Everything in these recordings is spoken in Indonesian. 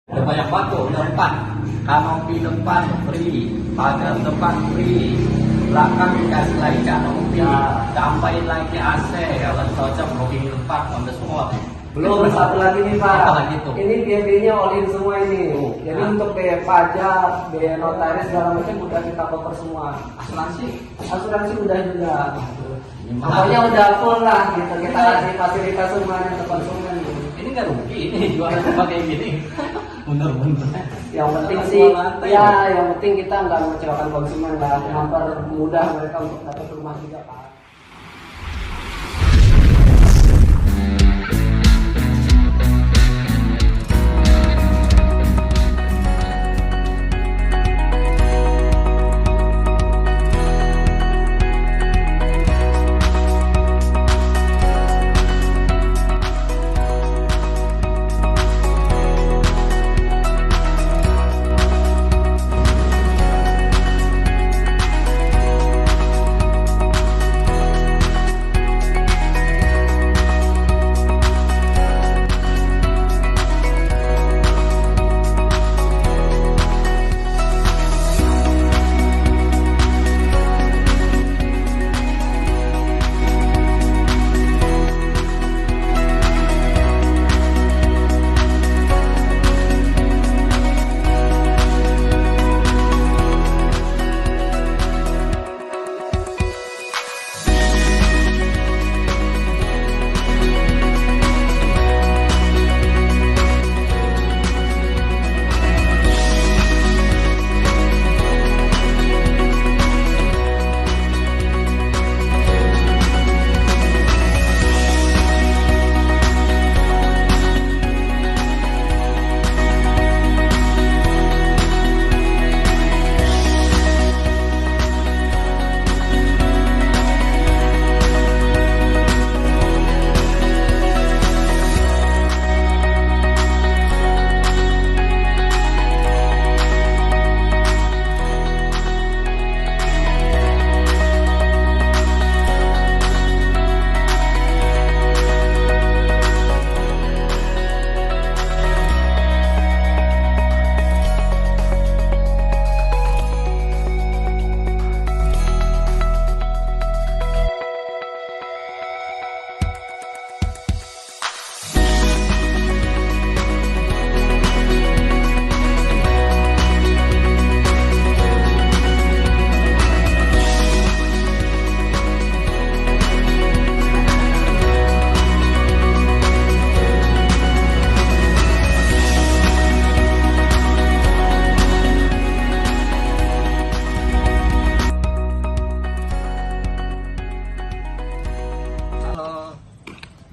Ada banyak batu, ada 4. Kanopi depan free, pagar depan free, belakang dikasih lagi kanopi, tambahin lagi AC, kalau cocok booking tempat on the spot. Belum satu lagi nih Pak. Apa lagi tuh? Ini biaya-biayanya all in semua ini. Jadi untuk biaya pajak, biaya notaris segala macam udah kita cover semua. Asuransi udah juga. Pokoknya udah full lah gitu. Kita kasih fasilitas semuanya untuk konsumen. Ini nggak rugi, ini jualan pakai gini. Bener-bener. Yang penting sih, ya yang penting kita nggak mengecewakan konsumen lah, mempermudah mereka untuk dapat rumah juga Pak.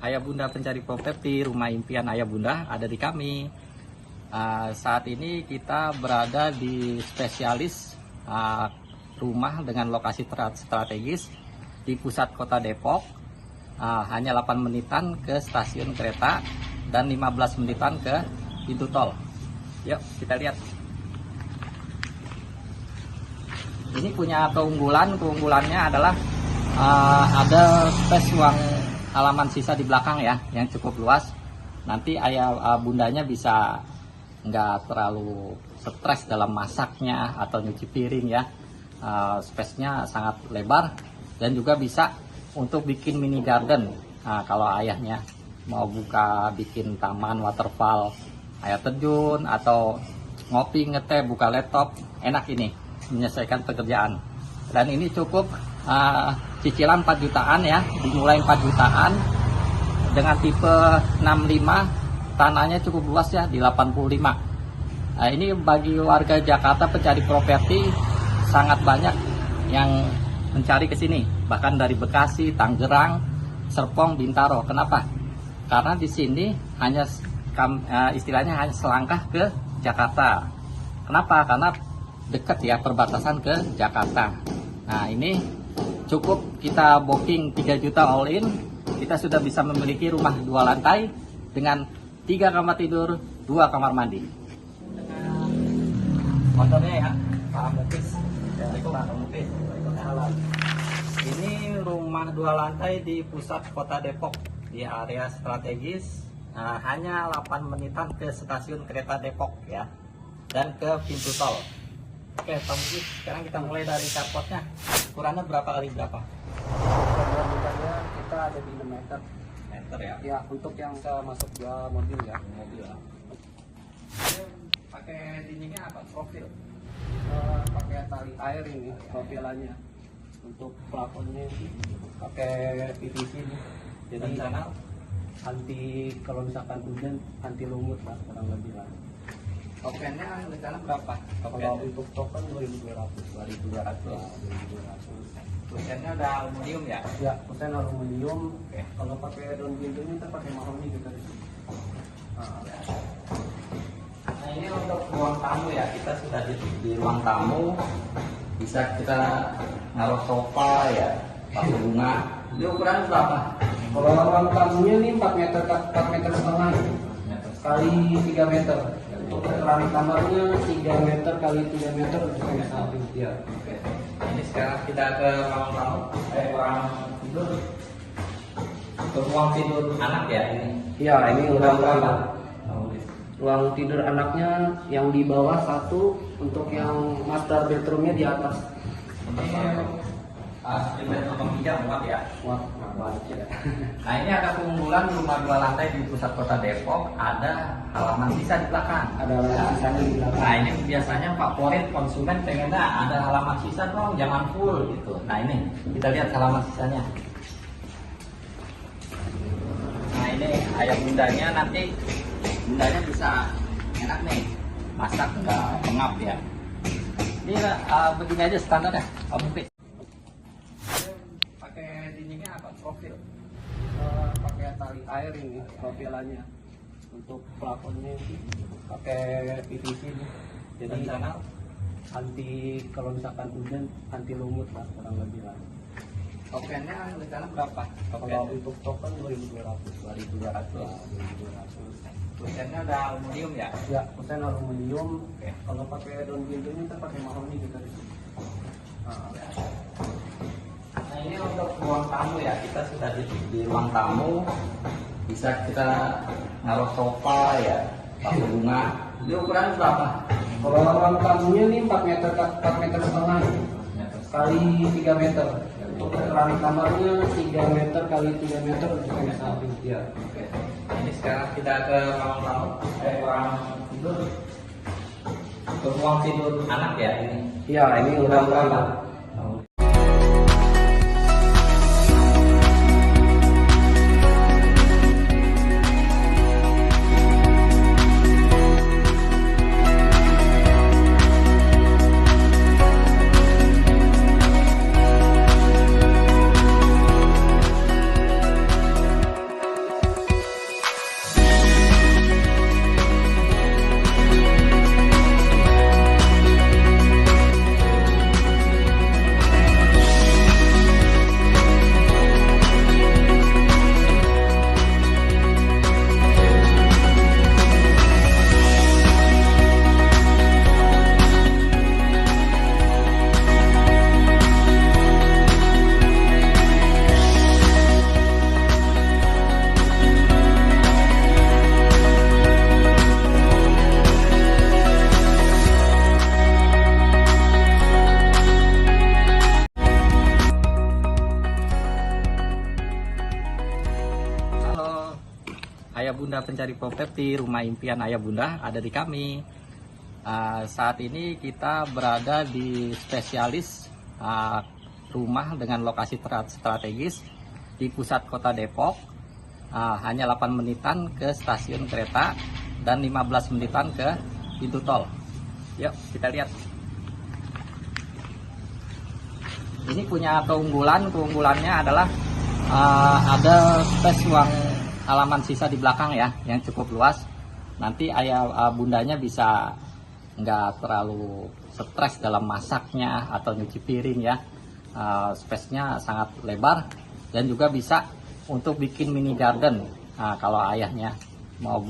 Ayah Bunda Pencari Properti, rumah impian Ayah Bunda ada di kami. Saat ini kita berada di spesialis rumah dengan lokasi strategis di pusat kota Depok. Hanya 8 menitan ke stasiun kereta dan 15 menitan ke pintu tol. Yuk kita lihat. Ini punya keunggulannya adalah ada space ruang halaman sisa di belakang ya, yang cukup luas. Nanti ayah bundanya bisa nggak terlalu stres dalam masaknya atau nyuci piring ya. Space-nya sangat lebar dan juga bisa untuk bikin mini garden. Kalau ayahnya mau bikin taman waterfall, air terjun atau ngopi ngeteh buka laptop, enak ini menyelesaikan pekerjaan. Dan ini cukup cicilan 4 jutaan ya, dimulai 4 jutaan dengan tipe 65, tanahnya cukup luas ya di 85. Ini bagi warga Jakarta pencari properti sangat banyak yang mencari ke sini, bahkan dari Bekasi, Tangerang, Serpong, Bintaro. Kenapa? Karena di sini hanya istilahnya hanya selangkah ke Jakarta. Kenapa? Karena dekat ya perbatasan ke Jakarta. Nah ini cukup kita booking 3 juta all in, kita sudah bisa memiliki rumah 2 lantai dengan 3 kamar tidur, 2 kamar mandi. Motornya ya, Pak Mukis. Ini rumah 2 lantai di pusat kota Depok, di area strategis hanya 8 menitan ke stasiun kereta Depok ya, dan ke pintu tol. Oke, Pak Mujib, sekarang kita mulai dari carportnya. Ukurannya berapa kali berapa? Perbandingannya kita ada di 6 meter. Meter ya? Ya, untuk yang saya masuk ke mobil ya. Mobil ya. Ini pakai dindingnya apa? Profil? Pakai tali air ini profilannya. Untuk plafonnya pakai PVC nih. Jadi channel anti, kalau misalkan hujan anti lumut lah kurang lebih lah. tokennya rencana berapa? Kalau untuk token 2.200. 2.200. 2.200. Tokennya udah aluminium ya? Ya, kusen aluminium. Oke. Kalau pakai daun pintunya kita pakai mahoni juga di sini. Nah, ini untuk ruang tamu ya, kita sudah di ruang tamu. Bisa kita naruh sofa ya, pakai bunga. Ini ukuran berapa? Kalau ruang tamunya ini 4 meter setengah kali 3 meter. Untuk ukuran kamarnya 3 meter kali 3 meter kayak sapi. Ya. Oke. Ini sekarang kita ke ruang tamu, ruang tidur. Untuk ruang tidur anak ya ini. Iya, ini ruang berapa? tamu. Ruang tidur anaknya yang di bawah satu, untuk yang master bedroomnya di atas. Ini bedroom 3 4 ya. Wah, banyak ya. Nah, ini ada keunggulan rumah 2 lantai di pusat kota Depok, ada halaman sisa di belakang. Ada sisanya di belakang. Nah, ini biasanya favorit konsumen pengennya ada halaman sisa dong, jangan full gitu. Nah, ini kita lihat halaman sisanya. Nah, ini ayam bundanya, nanti bundanya bisa enak nih, masak nggak pengap ya. Ini begini aja standar ya, Pak Mufid. Pakai dindingnya apa? Profil? Pakai tali air ini profilannya. Untuk plafonnya pakai PVC nih. Jadi channel anti, kalau misalkan hujan anti lumut lah kurang lebih lah. tokennya rencana berapa? Kalau untuk token 2.200. 2.200. 2.200. Tokennya udah aluminium ya? Ya, kusen aluminium. Oke. Kalau pakai daun pintunya kita pakai mahoni juga di sini. Nah, ini untuk ruang tamu ya, kita sudah di ruang tamu. Bisa kita naruh sofa ya, pakai bunga. Ini ukuran berapa? Kalau ruang tamunya ini 4 meter setengah kali 3 meter. Untuk ukuran kamarnya 3 meter kali 3 meter kayak sapi. Ya. Oke. Ini sekarang kita ke ruang tamu, ruang tidur. Untuk ruang tidur anak ya ini. Iya, ini ruang tamu. Ayah Bunda Pencari Properti, rumah impian Ayah Bunda ada di kami. Saat ini kita berada di spesialis rumah dengan lokasi strategis di pusat kota Depok. Hanya 8 menitan ke stasiun kereta dan 15 menitan ke pintu tol. Yuk kita lihat. Ini punya keunggulannya adalah ada space ruang halaman sisa di belakang ya, yang cukup luas. Nanti ayah bundanya bisa nggak terlalu stres dalam masaknya atau nyuci piring ya. Space-nya sangat lebar dan juga bisa untuk bikin mini garden. Kalau ayahnya mau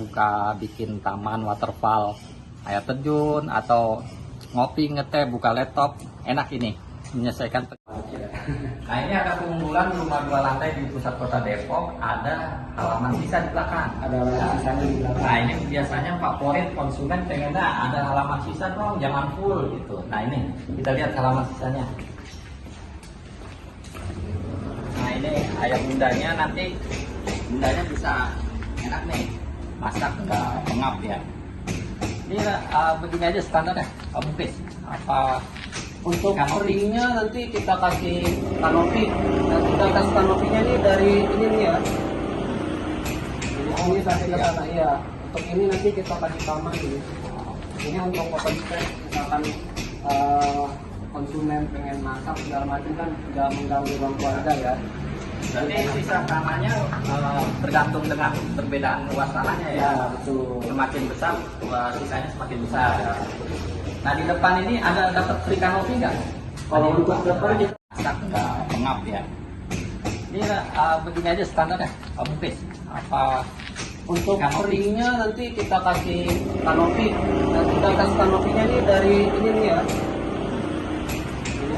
bikin taman waterfall, air terjun atau ngopi ngeteh buka laptop, enak ini menyesuaikan. Nah ini ada keunggulan rumah 2 lantai di pusat kota Depok, ada halaman sisa di belakang. Ada halaman sisanya di belakang. Nah ini biasanya favorit konsumen pengennya ada halaman sisa dong, jangan full gitu. Nah ini kita lihat halaman sisanya. Nah ini ayam bundanya, nanti bundanya bisa enak nih, masak nggak pengap ya. Ini begini aja standarnya, Pak Muklis. Apa Untuk kanopi? keringnya nanti kita kasih kanopi. Nah, kita kasih kanopinya nih dari ini nih ya. Ini kasih ke sana ya. Untuk ini nanti kita kasih taman ini. Ini untuk open space, misalkan konsumen pengen masak segala macam kan nggak mengganggu ruang keluarga ya. Berarti sisa tanahnya bergantung dengan perbedaan luas tanahnya ya. Ya betul. Semakin besar, sisanya semakin besar. Nah di depan ini ada dapat free kanopi nggak? Kalau untuk depan kita Masak nggak pengap ya. Ini begini aja standarnya, Pak Muklis. Apa untuk kanopi? keringnya nanti kita kasih kanopi. Nah, kita kasih kanopinya nih dari ini nih ya.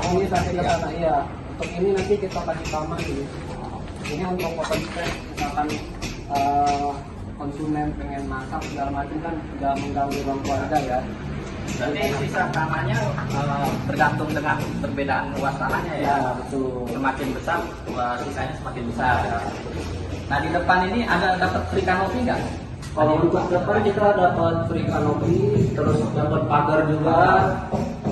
Ini kasih ke sana ya. Untuk ini nanti kita kasih taman ini. Ini untuk open space, misalkan konsumen pengen masak segala macam kan nggak mengganggu ruang keluarga ya. Berarti sisa tanahnya bergantung dengan perbedaan luas tanahnya ya. Ya betul. Semakin besar, sisanya semakin besar. Nah di depan ini ada dapat free kanopi nggak? Kalau untuk depan kita dapat free kanopi, terus dapat pagar juga.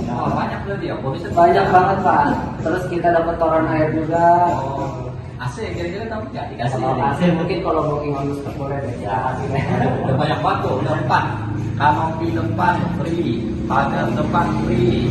Oh, banyak berarti ya, bonusnya Banyak banget Pak. Terus kita dapat toran air juga. Oh, AC kira-kira tahu nggak dikasih? Kalau kasih mungkin kalau booking on the boleh deh kita kasih. Udah banyak banget tuh, depan kanopi depan free, pagar depan free,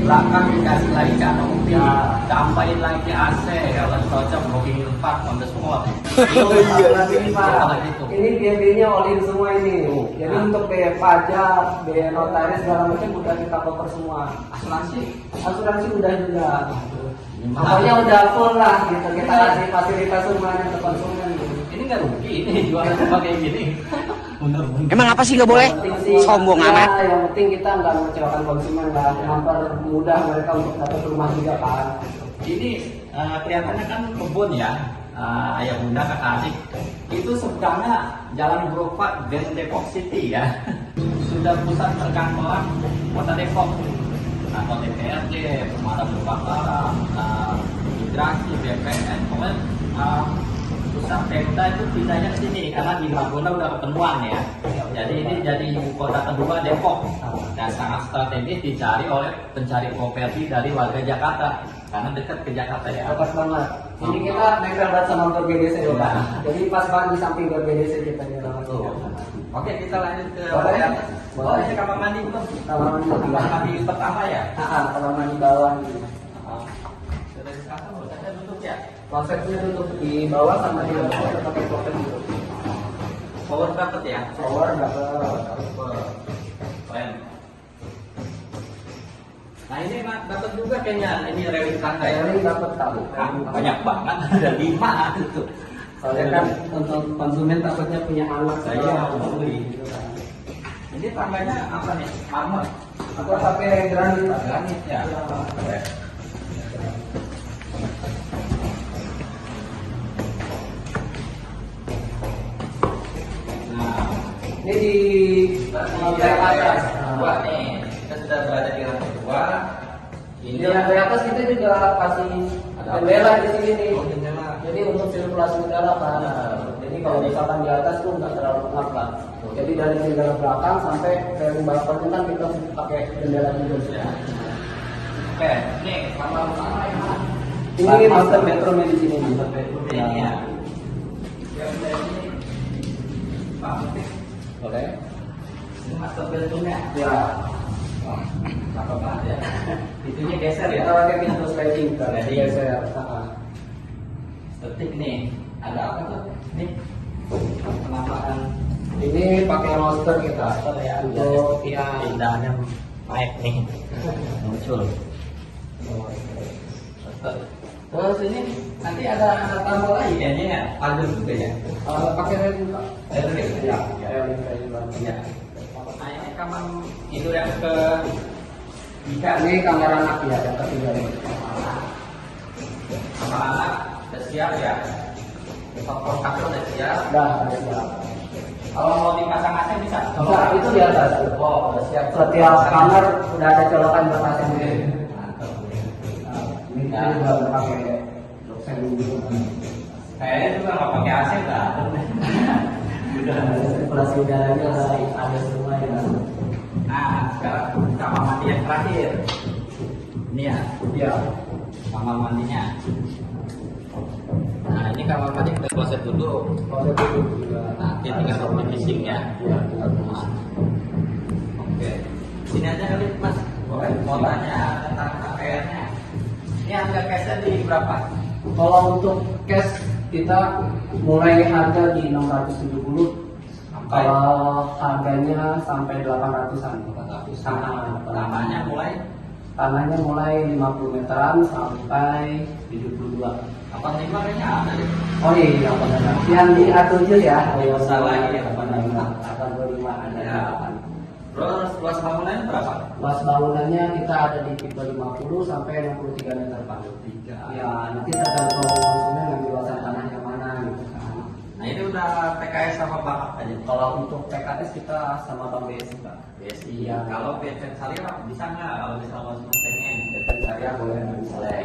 belakang dikasih lagi kanopi, Ya. tambahin lagi AC, kalau cocok booking tempat on the spot. Ini Pak, Kalau gitu. ini biaya-biayanya all in semua ini. Oh. Jadi Nah. untuk biaya pajak, biaya notaris segala macam udah kita cover semua. Asuransi, Asuransi udah juga. Gimana? Pokoknya udah full lah gitu. Kita kasih fasilitas semuanya ke konsumen. ini nggak rugi ini jualan sama kayak gini. Bener-bener. Emang apa sih nggak boleh? Yang penting sih, Sombong ya, amat. Yang penting kita nggak mengecewakan konsumen lah, mempermudah mereka untuk dapat rumah juga kan. Ini kelihatannya kan kebun ya, ayah bunda kakak adik. Itu sebenarnya Jalan Gerobak Gang Depok City ya. Sudah pusat perkantoran Kota Depok. Kantor DPRD, pemadam kebakaran, imigrasi, BPN, pokoknya pusat Pemda itu pindahnya ke sini karena di Margonda udah ketemuan ya. Jadi ini jadi ibu kota kedua Depok dan sangat strategis dicari oleh pencari properti dari warga Jakarta karena dekat ke Jakarta ya. Pas banget. Ini kita nempel banget sama Gor BDC ya Pak. Jadi pas banget di samping Gor BDC kita nih sama Tuh. Oke kita lanjut ke Boleh? lantai atas. Boleh. Oh ini kamar mandi belum? Kamar mandi Kamar mandi pertama ya. kalau mandi bawah nih. Sudah sekarang udah ada duduk ya. Konsepnya tutup di bawah sama di atas kita pakai token gitu. Power dapet ya. Shower dapat. Keren. Nah ini mak dapat juga kayaknya ini railing tangga ya. Ini dapat tahu. Banyak banget ada 5 gitu. Soalnya kan untuk konsumen takutnya punya anak Saya segala mau macam. beli. Ini tangganya apa nih? Marmer. Atau pakai granit. Granit ya. Keren. Nah, Ini di lantai atas. dua nih. Kita sudah berada di lantai 2. Di lantai atas kita juga kasih jendela di sini nih. Oh, jendela. Jadi untuk sirkulasi udara kan. Jadi kalau misalkan di atas tuh nggak terlalu pengap lah. Jadi dari jendela belakang sampai ke balkon itu kan kita pakai jendela juga. Ya. Oke, nih kamar utama yang mana? Ini master bedroomnya di sini. Master bedroom ini ya. Yang dari sini, Pak Muklis. Boleh? Ini master bedroomnya. Ya. Wah, cakep banget ya. Itunya geser ya. Kita pakai pintu sliding kan. Sliding. Geser. Detik nih. Ada apa tuh? Nih. Penampakan Ini pakai roster kita. master ya. Untuk ya. Pindahnya naik nih. Muncul. Terus ini nanti ada tamu lagi kayaknya ya. Pagar juga ya. Pakai railing Pak. Railing. Ya. Railing banget. Ya. Nah ini kamar tidur yang ke Ini kamar anak ya, yang ketiga ini. Anak-anak udah siap ya. Faktor kakek udah siap. Udah ada siap. Kalau mau dipasang AC bisa. Bisa, itu di atas. Oh, udah siap. Setiap kamar udah ada colokan buat AC. Mantap. Ini kita juga udah pakai dosen dulu. Kayaknya juga nggak pakai AC lah. Udah sirkulasi udaranya ada semua ya. Nah, sekarang kamar mandi yang terakhir. Ini ya, Iya. kamar mandinya. Nah, ini kamar mandi udah kloset duduk. Kalau itu juga. Nanti tinggal di finishing ya. Iya, tinggal Nah, oke. Sini aja kali Mas. Boleh. Mau tanya tentang KPR-nya. Ini harga cashnya di berapa? Kalau untuk cash kita mulai harga di 670. Sampai Kalau harganya sampai 800-an. 400. Nah, Namanya mulai tanahnya mulai 50 meteran sampai 72. 85 kayaknya ada deh. Oh iya, benar. Yang di A7 ya. Oh iya, Salah ya, 85 ada. Ya. Terus luas bangunannya berapa? Luas bangunannya kita ada di tipe 50 sampai 63 meter Pak. 3. Ya, nanti tergantung konsumen ngambil luasan tanah yang mana gitu kan. Nah, ini udah PKS sama Bang aja. Kalau untuk PKS kita sama Bang BSI Pak. BSI. Iya. Kalau PT Syariah bisa nggak? Kalau misalnya mau pengen PT Saya boleh nggak bisa. boleh.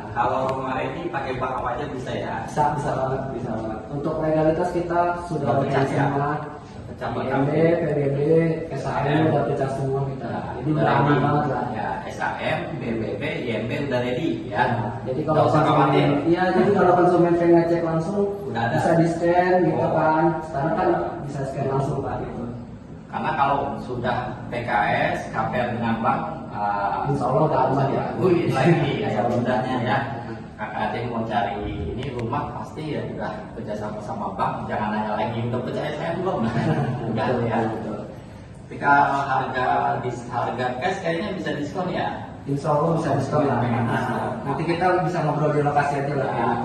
Kalau rumah ini pakai bank apa aja bisa ya? Bisa banget, bisa banget. Untuk legalitas kita sudah Udah pecah pecah ya? semua. Pecah IMB, PBB, SAM udah pecah semua kita. Jadi udah ready. aman banget lah. Ya, SAM, BBB, IMB udah ready ya. Jadi Nggak kalau usah khawatir. iya, jadi kalau konsumen pengen ngecek langsung Udah ada. bisa di scan gitu Oh. kan. Sekarang kan bisa scan langsung Pak gitu. Karena kalau sudah PKS, KPR dengan bank, Insya Allah udah aman ya. Wih, lagi kayak mudahnya ya. Kakak adik mau cari ini rumah pasti ya udah kerjasama sama bank. Jangan nanya lagi udah percaya saya belum. Udah ya. Tapi kalau harga cash kayaknya bisa diskon ya. Insya Allah bisa diskon lah. Nanti kita bisa ngobrol di lokasi aja lah. Nah,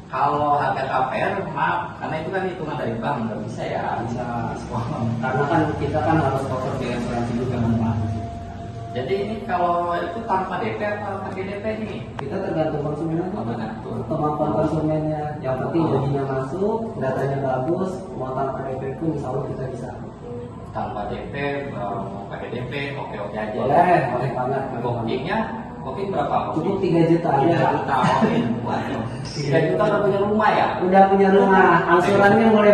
kalau harga KPR, maaf, karena itu kan hitungan dari bank, nggak bisa ya. Bisa diskon. Karena kan kita kan harus cover biaya asuransi juga kan Pak. Jadi ini kalau itu tanpa DP atau pakai DP nih? Kita tergantung konsumen aja. Tergantung. Kemampuan konsumennya. Yang penting gajinya masuk, datanya bagus, mau tanpa DP pun insya Allah kita bisa. Tanpa DP, mau pakai DP, oke aja. Boleh banget. Booking berapa? Cukup 3 juta 3 aja. juta. Waduh. 3 juta udah punya rumah ya? Udah punya rumah, angsurannya mulai